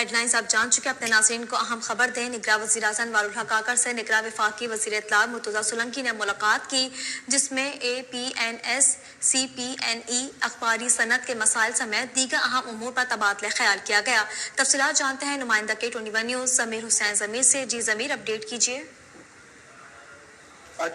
Head lines آپ جان چکے، اپنے ناظرین کو اہم خبر دیں۔ نگراں وزیر اعظم انوار الحق کاکڑ سے نگراں وفاقی وزیر اطلاع مرتضیٰ سولنکی نے ملاقات کی، جس میں APNS CPNE اخباری صنعت کے مسائل سمیت دیگر اہم امور پر تبادلہ خیال کیا گیا۔ تفصیلات جانتے ہیں نمائندہ K21 نیوز ضمیر حسین ضمیر سے۔ جی ضمیر، اپڈیٹ کیجیے۔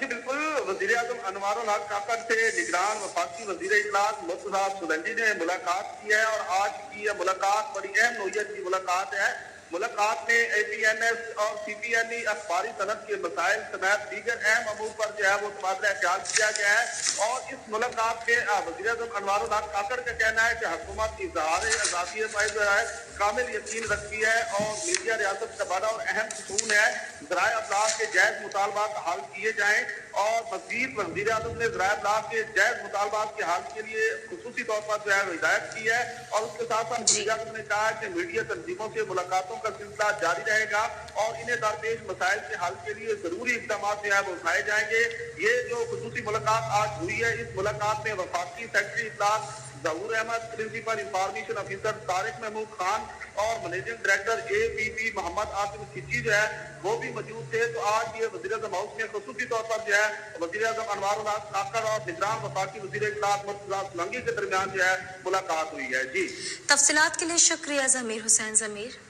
جی بالکل، وزیر اعظم انوار الحق کاکڑ سے نگران وفاقی وزیر اطلاع مرتضیٰ سولنکی نے ملاقات کی ہے، اور آج کی یہ ملاقات بڑی اہم نوعیت کی ملاقات ہے۔ ملاقات میں APNS اور CPNE اخباری صنعت کے مسائل سمیت دیگر اہم امور پر جو ہے وہ تبادلہ خیال کیا گیا ہے، اور اس ملاقات میں وزیر اعظم انوار الحق کاکڑ کا کہنا ہے کہ حکومت اظہار آزادی پر جو ہے کامل یقین رکھتی ہے، اور میڈیا ریاست کا بڑا اور اہم ستون ہے۔ ذرائع ابلاغ کے جائز مطالبات حل کیے جائیں، اور مزید وزیر اعظم نے ذرائع ابلاغ کے جائز مطالبات کے حل کے لیے خصوصی طور پر جو ہے ہدایت کی ہے، اور اس کے ساتھ ساتھ وزیر اعظم نے کہا کہ میڈیا تنظیموں سے ملاقاتوں کا سلسلہ جاری رہے گا، اور انہیں درپیش مسائل کے حل کے لیے ضروری اقدامات جو ہے وہ اٹھائے جائیں گے۔ یہ جو خصوصی ملاقات آج ہوئی ہے، اس ملاقات میں وفاقی سیکرٹری اطلاع Zahoor Ahmed, principal information officer Tariq Mahmood Khan اور managing director APP Muhammad Asif Khichi جو ہے وہ بھی موجود تھے۔ تو آج یہ وزیر اعظم ہاؤس میں خصوصی طور پر جو ہے وزیر اعظم انوار الحق کاکڑ اور نگران وفاقی وزیر اطلاع مرتضیٰ سولنکی کے درمیان جو ہے ملاقات ہوئی ہے۔ جی، تفصیلات کے لیے شکریہ ضمیر حسین ضمیر۔